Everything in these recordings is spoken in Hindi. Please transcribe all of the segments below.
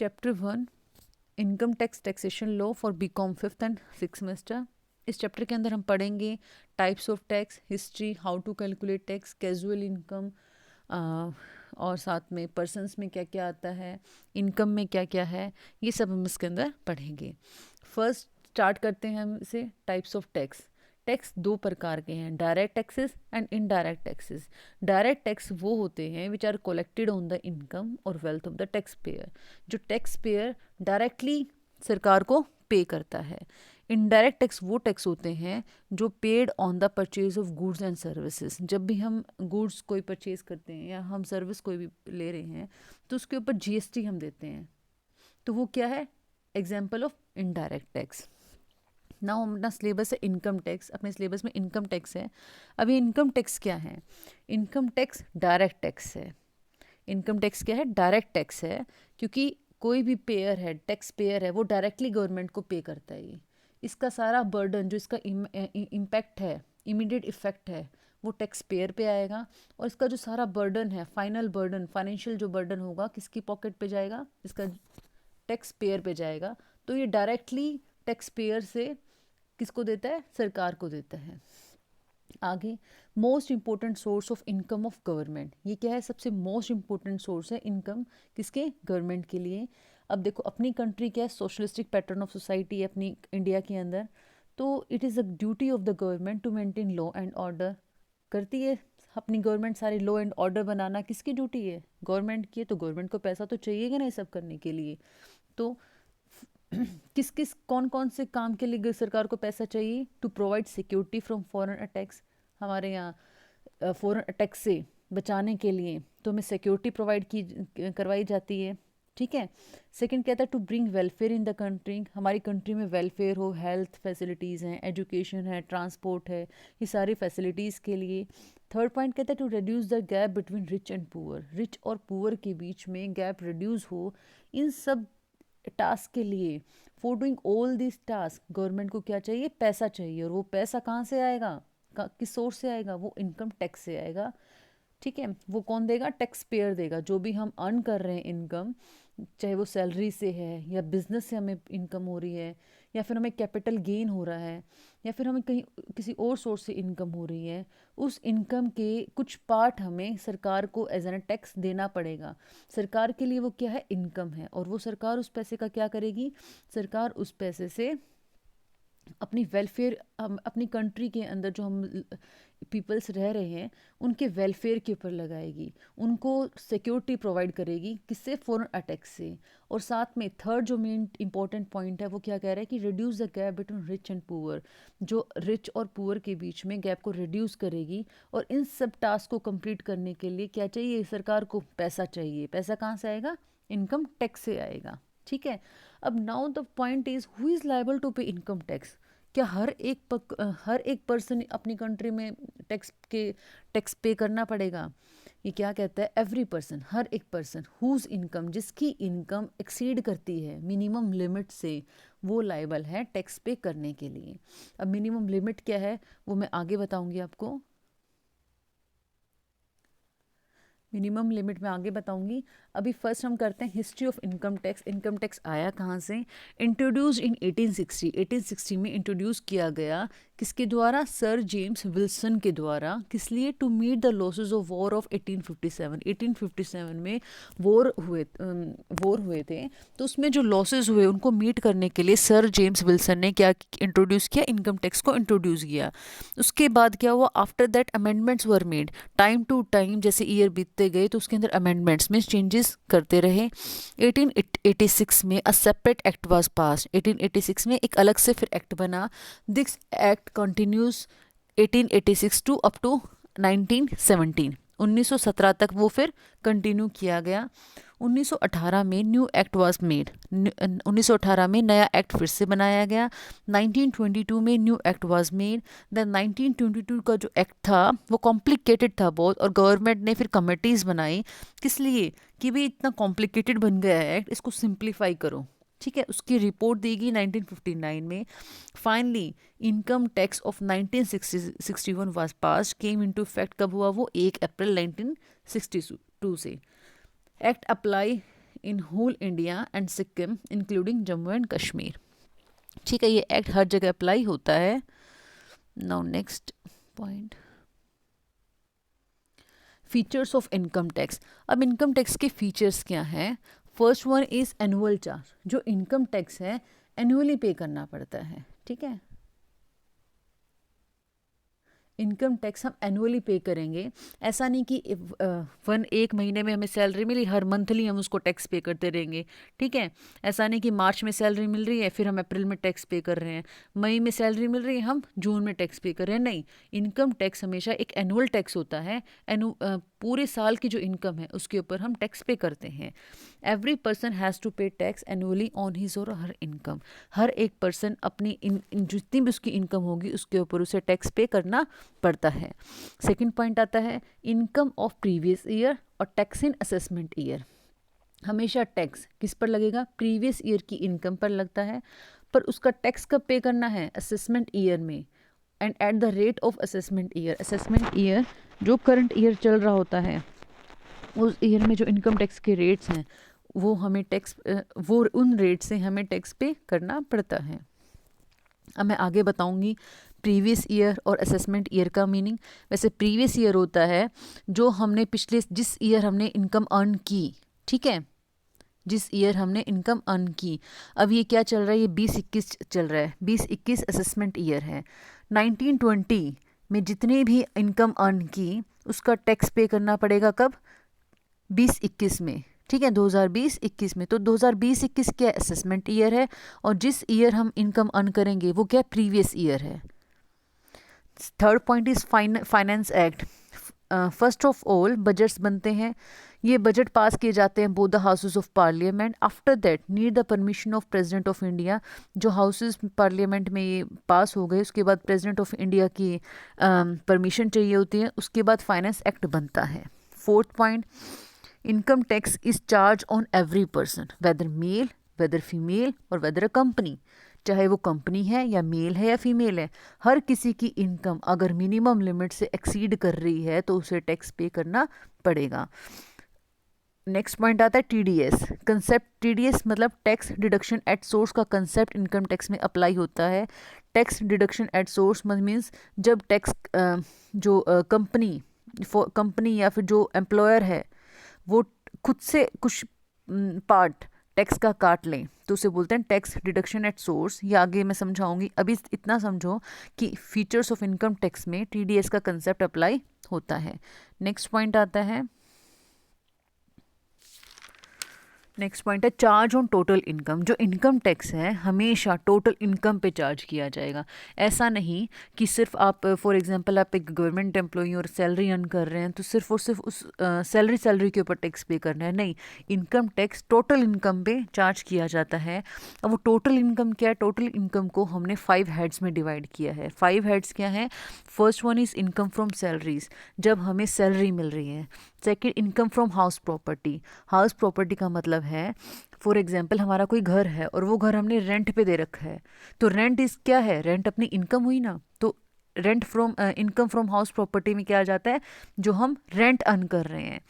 Chapter 1 income tax taxation law for BCom 5th and 6th semester. इस चैप्टर के अंदर हम पढ़ेंगे types of tax, history, how to calculate tax, casual income, और साथ में पर्सनस में क्या क्या आता है, इनकम में क्या क्या है, ये सब हम इसके अंदर पढ़ेंगे। फर्स्ट स्टार्ट करते हैं हम इसे टाइप्स ऑफ टैक्स। टैक्स दो प्रकार के हैं, direct taxes and indirect taxes. Direct tax वो होते हैं which are collected on the income और wealth of the tax payer, जो टैक्स पेयर डायरेक्टली सरकार को पे करता है। इनडायरेक्ट टैक्स वो टैक्स होते हैं जो paid on the purchase of goods and services. जब भी हम गुड्स कोई परचेज करते हैं या हम सर्विस कोई भी ले रहे हैं तो उसके ऊपर जीएसटी हम देते हैं, तो वो क्या है, एग्जाम्पल ऑफ इनडायरेक्ट टैक्स। ना अपना सिलेबस है इनकम टैक्स, अपने सिलेबस में इनकम टैक्स है। अभी इनकम टैक्स क्या है? इनकम टैक्स डायरेक्ट टैक्स है। इनकम टैक्स क्या है? डायरेक्ट टैक्स है, क्योंकि कोई भी पेयर है, टैक्स पेयर है, वो डायरेक्टली गवर्नमेंट को पे करता है। इसका सारा बर्डन जो इसका इम्पैक्ट है, इमीडिएट इफेक्ट है, वो टैक्स पेयर पे आएगा। और इसका जो सारा बर्डन है, फाइनल बर्डन, फाइनेंशियल जो बर्डन होगा, किसकी पॉकेट पे जाएगा? इसका टैक्स पेयर पे जाएगा। तो ये डायरेक्टली टैक्स पेयर से किसको देता है? सरकार को देता है। आगे, most important source of income of government. ये क्या है? सबसे मोस्ट इम्पोर्टेंट सोर्स है इनकम, किसके? गवर्नमेंट के लिए। अब देखो, अपनी कंट्री क्या है? सोशलिस्टिक पैटर्न ऑफ सोसाइटी है अपनी इंडिया के अंदर। तो it is a duty of the government to maintain law and order. करती है अपनी गवर्नमेंट सारी लॉ एंड ऑर्डर बनाना, किसकी ड्यूटी है? गवर्नमेंट की है। तो गवर्नमेंट को पैसा तो चाहिएगा ना ये सब करने के लिए। तो किस किस कौन कौन से काम के लिए सरकार को पैसा चाहिए? To provide security from foreign attacks. हमारे यहाँ फॉरेन अटैक से बचाने के लिए तो हमें सिक्योरिटी प्रोवाइड की करवाई जाती है, ठीक है। सेकंड कहता है to bring welfare in the country. हमारी कंट्री में वेलफेयर हो, हेल्थ फैसिलिटीज़ हैं, एजुकेशन है, ट्रांसपोर्ट है, ये सारी फैसिलिटीज़ के लिए। थर्ड पॉइंट कहता है to reduce the gap between rich and poor. Rich और पुअर के बीच में गैप रिड्यूस हो। इन सब टास्क के लिए, for doing all this task, government को क्या चाहिए? पैसा चाहिए। और वो पैसा कहाँ से आएगा? किस सोर्स से आएगा? वो इनकम टैक्स से आएगा, ठीक है। वो कौन देगा? टैक्स पेयर देगा। जो भी हम अर्न कर रहे हैं इनकम, चाहे वो सैलरी से है या बिजनेस से हमें इनकम हो रही है, या फिर हमें कैपिटल गेन हो रहा है, या फिर हमें कहीं किसी और सोर्स से इनकम हो रही है, उस इनकम के कुछ पार्ट हमें सरकार को एज एन टैक्स देना पड़ेगा। सरकार के लिए वो क्या है? इनकम है। और वो सरकार उस पैसे का क्या करेगी? सरकार उस पैसे से अपनी वेलफेयर, अपनी कंट्री के अंदर जो हम पीपल्स रह रहे हैं उनके वेलफेयर के ऊपर लगाएगी, उनको सिक्योरिटी प्रोवाइड करेगी। किससे? फॉरेन अटैक से। और साथ में थर्ड जो मेन इंपॉर्टेंट पॉइंट है वो क्या कह रहा है कि reduce the gap between rich and poor. जो रिच और पुअर के बीच में गैप को रिड्यूस करेगी। और इन सब टास्क को कंप्लीट करने के लिए क्या चाहिए? सरकार को पैसा चाहिए। पैसा कहाँ से आएगा? इनकम टैक्स से आएगा, ठीक है। अब now the point is who is liable to pay income tax. क्या हर एक पर्सन अपनी कंट्री में टैक्स पे करना पड़ेगा? ये क्या कहता है? एवरी पर्सन, हर एक पर्सन हुज इनकम, जिसकी इनकम एक्सीड करती है मिनिमम लिमिट से, वो लायबल है टैक्स पे करने के लिए। अब मिनिमम लिमिट क्या है वो मैं आगे बताऊंगी आपको। मिनिमम लिमिट में आगे बताऊंगी। अभी फर्स्ट हम करते हैं history of income tax. Income tax आया कहाँ से? इंट्रोड्यूस इन 1860। 1860 में इंट्रोड्यूस किया गया। किसके द्वारा? सर जेम्स विल्सन के द्वारा। किस लिए? To meet the losses of war of 1857। 1857 में वॉर हुए थे, तो उसमें जो लॉसेस हुए उनको मीट करने के लिए सर जेम्स विल्सन ने क्या इंट्रोड्यूस किया? इनकम टैक्स को इंट्रोड्यूस किया। उसके बाद क्या हुआ? After that amendments were made. Time to time जैसे ईयर बीतते गए तो उसके अंदर अमेंडमेंट्स में चेंजेस करते रहे। 1886 में a separate act was pass. 1886 में एक अलग से फिर एक्ट बना। This act continues 1886 to up to 1917। 1917 तक वो फिर कंटिन्यू किया गया। 1918 में न्यू एक्ट वाज मेड। 1918 में नया एक्ट फिर से बनाया गया। 1922 में new act was made. Then 1922 का जो एक्ट था वो कॉम्प्लिकेटेड था बहुत, और गवर्नमेंट ने फिर कमेटीज़ बनाई। किस लिए? कि भाई इतना कॉम्प्लिकेटेड बन गया है एक्ट, इसको सिंप्लीफाई करो, ठीक है। उसकी रिपोर्ट देगी 1959 में। Finally income tax of 1961 was pass, came into effect. कब हुआ वो? 1 अप्रैल 1962 से। Act apply in whole India and Sikkim including Jammu and Kashmir. ठीक है, ये एक्ट हर जगह अप्लाई होता है। Now next point, features of income tax. अब इनकम टैक्स के फीचर्स क्या हैं? First one is annual charge. जो इनकम टैक्स है एनुअली पे करना पड़ता है। ठीक है, इनकम टैक्स हम एनुअली पे करेंगे। ऐसा नहीं कि एक महीने में हमें सैलरी मिली, हर मंथली हम उसको टैक्स पे करते रहेंगे। ठीक है, ऐसा नहीं कि मार्च में सैलरी मिल रही है फिर हम अप्रैल में टैक्स पे कर रहे हैं, मई में सैलरी मिल रही है हम जून में टैक्स पे कर रहे हैं। नहीं, इनकम टैक्स हमेशा एक एनुअल टैक्स होता है। पूरे साल की जो इनकम है उसके ऊपर हम टैक्स पे करते हैं। एवरी पर्सन हैज़ टू पे टैक्स एनुअली ऑन हिज और हर इनकम। हर एक पर्सन अपनी जितनी भी उसकी इनकम होगी उसके ऊपर उसे टैक्स पे करना पड़ता है। सेकंड पॉइंट आता है इनकम ऑफ प्रीवियस ईयर और टैक्स इन असेसमेंट ईयर। हमेशा टैक्स किस पर लगेगा? प्रीवियस ईयर की इनकम पर लगता है, पर उसका टैक्स कब पे करना है? असेसमेंट ईयर में, and at the rate of assessment year. Assessment year जो करंट ईयर चल रहा होता है उस ईयर में जो इनकम टैक्स के रेट्स हैं वो हमें वो उन रेट से हमें टैक्स पे करना पड़ता है। अब मैं आगे बताऊंगी प्रीवियस ईयर और असेसमेंट ईयर का मीनिंग। वैसे प्रीवियस ईयर होता है जो हमने जिस ईयर हमने इनकम अर्न की। ठीक है, जिस ईयर हमने इनकम अर्न की। अब ये क्या चल रहा है? ये 2021 चल रहा है। 2021 असेसमेंट ईयर है। 1920 में जितने भी इनकम अर्न की उसका टैक्स पे करना पड़ेगा कब? 2021 में। ठीक है, 2020-21 में। तो 2020-21 क्या असेसमेंट ईयर है, और जिस ईयर हम इनकम अर्न करेंगे वो क्या प्रीवियस ईयर है। Third point is finance act. First of all budgets बनते हैं। ये बजट पास किए जाते हैं both the houses of parliament. After that need the permission of president of India. जो हाउसेज पार्लियामेंट में ये पास हो गए उसके बाद प्रेसिडेंट ऑफ इंडिया की परमिशन चाहिए होती है, उसके बाद फाइनेंस एक्ट बनता है। Fourth point, income tax is charge on every person whether male whether female और वेदर अ कंपनी। चाहे वो कंपनी है या मेल है या फीमेल है, हर किसी की इनकम अगर मिनिमम लिमिट से एक्सीड कर रही है तो उसे टैक्स पे करना पड़ेगा। नेक्स्ट पॉइंट आता है टीडीएस कंसेप्ट। टीडीएस मतलब टैक्स डिडक्शन एट सोर्स का कंसेप्ट इनकम टैक्स में अप्लाई होता है। Tax deduction at source means जब टैक्स जो कंपनी या फिर जो एम्प्लॉयर है वो खुद से कुछ पार्ट टैक्स का काट लें तो उसे बोलते हैं टैक्स डिडक्शन एट सोर्स। ये आगे मैं समझाऊंगी, अभी इतना समझो कि फीचर्स ऑफ इनकम टैक्स में टीडीएस का कंसेप्ट अप्लाई होता है। नेक्स्ट पॉइंट आता है चार्ज ऑन टोटल इनकम। जो इनकम टैक्स है हमेशा टोटल इनकम पे चार्ज किया जाएगा। ऐसा नहीं कि सिर्फ आप फॉर एग्जांपल आप एक गवर्नमेंट एम्प्लॉई और सैलरी अर्न कर रहे हैं तो सिर्फ और सिर्फ उस सैलरी के ऊपर टैक्स पे करना है। नहीं, इनकम टैक्स टोटल इनकम पे चार्ज किया जाता है। अब वो टोटल इनकम क्या है? टोटल इनकम को हमने 5 हेड्स में डिवाइड किया है। 5 हेड्स क्या है? First one is income from salaries, जब हमें सैलरी मिल रही है। Second, income from house property. House property का मतलब है फॉर एग्जाम्पल हमारा कोई घर है और वो घर हमने रेंट पे दे रखा है, तो रेंट इज क्या है? रेंट अपनी इनकम हुई ना। तो rent from income from house property में क्या आ जाता है? जो हम रेंट अर्न कर रहे हैं।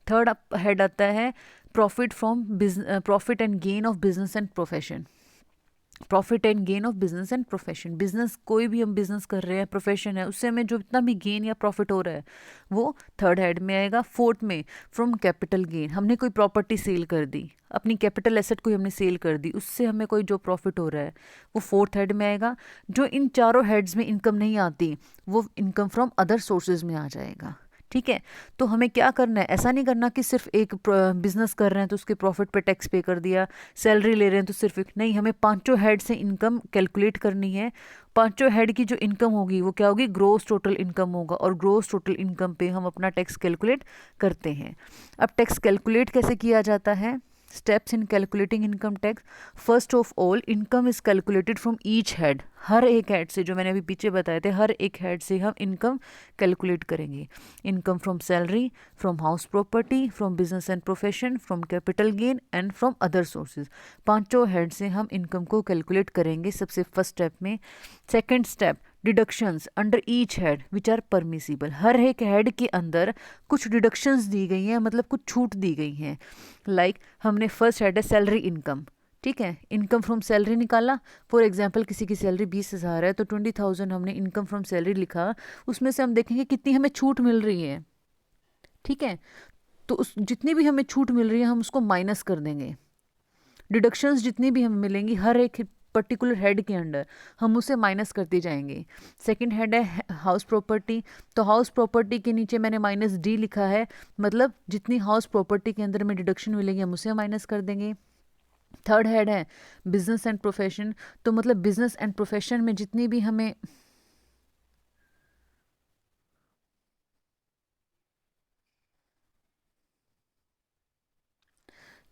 थर्ड हेड आता है profit and gain of business and profession. Profit and gain of business and profession. Business कोई भी हम बिजनेस कर रहे हैं, प्रोफेशन है, उससे हमें जो इतना भी गेन या प्रॉफिट हो रहा है वो थर्ड हेड में आएगा। फोर्थ में फ्रॉम कैपिटल गेन। हमने कोई प्रॉपर्टी सेल कर दी, अपनी कैपिटल एसेट कोई हमने सेल कर दी, उससे हमें कोई जो प्रॉफिट हो रहा है वो फोर्थ हेड में आएगा। जो इन चारों हेड्स में इनकम नहीं आती वो इनकम फ्रॉम अदर सोर्सेज में आ जाएगा। ठीक है, तो हमें क्या करना है? ऐसा नहीं करना कि सिर्फ एक बिजनेस कर रहे हैं तो उसके प्रॉफिट पे टैक्स पे कर दिया, सैलरी ले रहे हैं तो सिर्फ एक नहीं, हमें पांचों हेड से इनकम कैलकुलेट करनी है। पांचों हेड की जो इनकम होगी वो क्या होगी? ग्रोस टोटल इनकम होगा, और ग्रोस टोटल इनकम पे हम अपना टैक्स कैलकुलेट करते हैं। अब टैक्स कैलकुलेट कैसे किया जाता है? Steps in calculating income tax. First of all income is calculated from each head. हर एक हेड से, जो मैंने अभी पीछे बताए थे, हर एक हेड से हम इनकम कैलकुलेट करेंगे। Income from salary, from house property, from business and profession, from capital gain and from other sources. पांचों हेड से हम इनकम को कैलकुलेट करेंगे सबसे फर्स्ट स्टेप में। Second step deductions under each head which are permissible, हर एक हेड के अंदर कुछ डिडक्शंस दी गई हैं, मतलब कुछ छूट दी गई हैं। लाइक हमने फर्स्ट हेड है सैलरी इनकम, ठीक है, इनकम फ्रॉम सैलरी निकाला। फॉर एग्जांपल किसी की सैलरी 20,000 है तो 20,000 हमने इनकम फ्रॉम सैलरी लिखा, उसमें से हम देखेंगे कितनी हमें छूट मिल रही है, ठीक है। तो उस जितनी भी हमें छूट मिल रही है हम उसको माइनस कर देंगे। डिडक्शंस जितनी भी हमें मिलेंगी हर एक पर्टिकुलर हेड के अंडर हम उसे माइनस करते जाएंगे। सेकंड हेड है हाउस प्रॉपर्टी, तो हाउस प्रॉपर्टी के नीचे मैंने -D लिखा है, मतलब जितनी हाउस प्रॉपर्टी के अंदर में डिडक्शन मिलेगी हम उसे माइनस कर देंगे। थर्ड हेड है बिजनेस एंड प्रोफेशन, तो मतलब बिजनेस एंड प्रोफेशन में जितनी भी हमें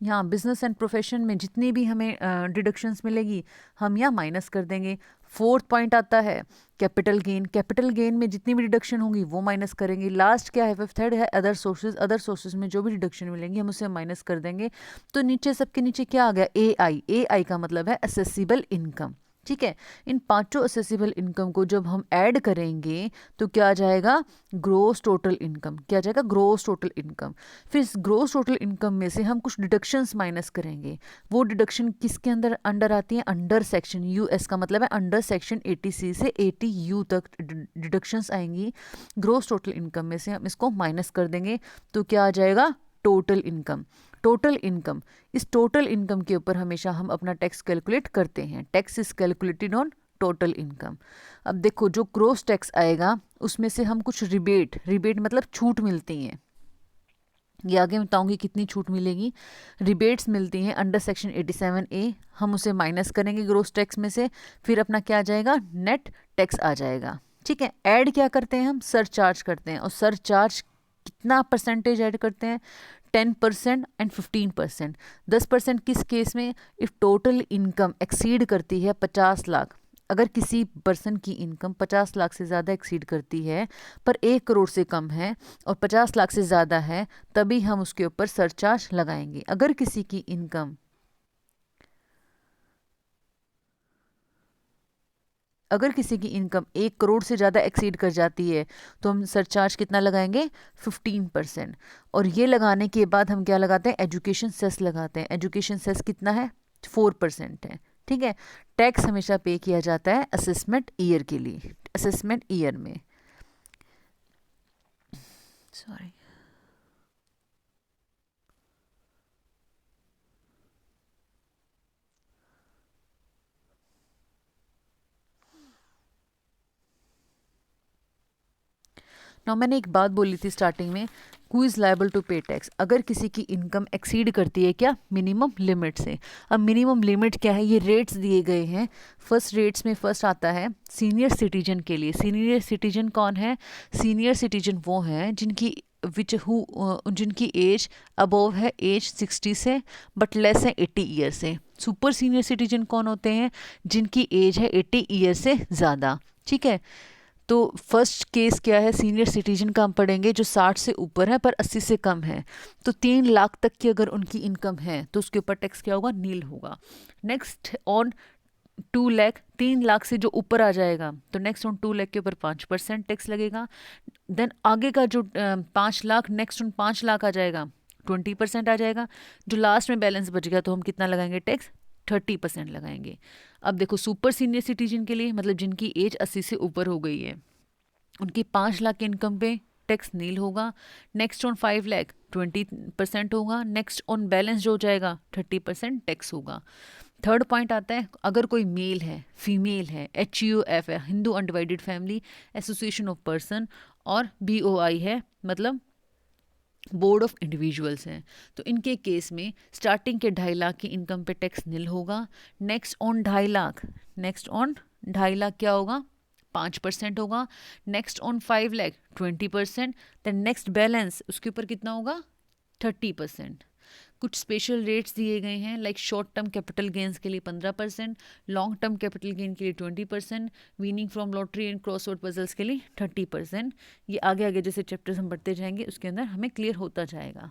यहाँ बिजनेस एंड प्रोफेशन में जितनी भी हमें डिडक्शंस मिलेगी हम यहाँ माइनस कर देंगे। फोर्थ पॉइंट आता है कैपिटल गेन, कैपिटल गेन में जितनी भी डिडक्शन होंगी वो माइनस करेंगे। लास्ट क्या है, फिफ्थ हेड है अदर सोर्सेज, अदर सोर्सेज में जो भी डिडक्शन मिलेंगी हम उसे माइनस कर देंगे। तो नीचे सबके नीचे क्या आ गया, AI का मतलब है असेसिबल इनकम, ठीक है। इन पांचों असेसिबल इनकम को जब हम ऐड करेंगे तो क्या आ जाएगा, ग्रोस टोटल इनकम, क्या आ जाएगा, ग्रोस टोटल इनकम। फिर इस ग्रोस टोटल इनकम में से हम कुछ डिडक्शंस माइनस करेंगे। वो डिडक्शन किसके अंदर अंडर आती है, अंडर सेक्शन US का मतलब है अंडर सेक्शन 80C से 80U तक डिडक्शंस आएंगी। ग्रोस टोटल इनकम में से हम इसको माइनस कर देंगे तो क्या आ जाएगा, टोटल इनकम। टोटल इनकम, इस टोटल इनकम के ऊपर हमेशा हम अपना टैक्स कैलकुलेट करते हैं। Tax is calculated on total income. अब देखो जो ग्रोस टैक्स आएगा उसमें से हम कुछ रिबेट मतलब छूट मिलती हैं, ये आगे बताऊंगी कितनी छूट मिलेगी। रिबेट्स मिलती हैं अंडर सेक्शन 87A, हम उसे माइनस करेंगे ग्रोस टैक्स में से, फिर अपना क्या आ जाएगा, नेट टैक्स आ जाएगा, ठीक है। ऐड क्या करते हैं हम, सरचार्ज करते हैं, और सरचार्ज कितना परसेंटेज ऐड करते हैं, 10% एंड 15%। 10% किस केस में, इफ टोटल इनकम एक्सीड करती है 50 लाख, अगर किसी पर्सन की इनकम 50 लाख से ज़्यादा एक्सीड करती है पर 1 करोड़ से कम है और 50 लाख से ज़्यादा है, तभी हम उसके ऊपर सरचार्ज लगाएंगे। अगर किसी की इनकम अगर किसी की इनकम 1 करोड़ से ज़्यादा एक्सीड कर जाती है तो हम सरचार्ज कितना लगाएंगे, 15%। और ये लगाने के बाद हम क्या लगाते हैं, एजुकेशन सेस लगाते हैं। एजुकेशन सेस कितना है, 4% है, ठीक है। टैक्स हमेशा पे किया जाता है असेसमेंट ईयर के लिए, असेसमेंट ईयर में, सॉरी। ना मैंने एक बात बोली थी स्टार्टिंग में, हु इज़ लायबल टू पे टैक्स, अगर किसी की इनकम एक्सीड करती है क्या, मिनिमम लिमिट से। अब मिनिमम लिमिट क्या है, ये रेट्स दिए गए हैं। फर्स्ट रेट्स में फर्स्ट आता है सीनियर सिटीजन के लिए। सीनियर सिटीजन कौन है, सीनियर सिटीजन वो हैं जिनकी जिनकी एज अबव है एज 60 से बट लेस है 80 ईयर से। सुपर सीनियर सिटीजन कौन होते हैं, जिनकी एज है 80 ईयर से ज़्यादा, ठीक है। तो फर्स्ट केस क्या है, सीनियर सिटीजन का हम पढ़ेंगे जो 60 से ऊपर है पर 80 से कम है। तो 3 लाख तक की अगर उनकी इनकम है तो उसके ऊपर टैक्स क्या होगा, नील होगा। नेक्स्ट ऑन 2 लाख, 3 लाख से जो ऊपर आ जाएगा तो नेक्स्ट ऑन 2 लाख के ऊपर 5% टैक्स लगेगा। देन आगे का जो 5 लाख, नेक्स्ट ऑन 5 लाख आ जाएगा 20% आ जाएगा। जो लास्ट में बैलेंस बच गया तो हम कितना लगाएंगे टैक्स, 30% लगाएंगे। अब देखो सुपर सीनियर सिटीजन के लिए मतलब जिनकी एज 80 से ऊपर हो गई है, उनकी 5 लाख की इनकम पे टैक्स नील होगा। नेक्स्ट ऑन 5 लाख 20% होगा। नेक्स्ट ऑन बैलेंस जो हो जाएगा 30% टैक्स होगा। थर्ड पॉइंट आता है, अगर कोई मेल है, फीमेल है, HUF है, Hindu undivided family association of person, और BOI है मतलब बोर्ड ऑफ इंडिविजुअल्स हैं, तो इनके केस में स्टार्टिंग के 2.5 लाख की इनकम पे टैक्स नील होगा। Next on 2.5 lakh, next on 2.5 lakh क्या होगा, 5% होगा। Next on 5 lakh 20%। Then next balance उसके ऊपर कितना होगा, 30%। कुछ स्पेशल रेट्स दिए गए हैं, like short term capital gains के लिए 15%, लॉन्ग टर्म कैपिटल गेन के लिए 20%, winning from lottery and crossword puzzles के लिए 30%। ये आगे आगे जैसे चैप्टर्स हम बढ़ते जाएंगे उसके अंदर हमें क्लियर होता जाएगा।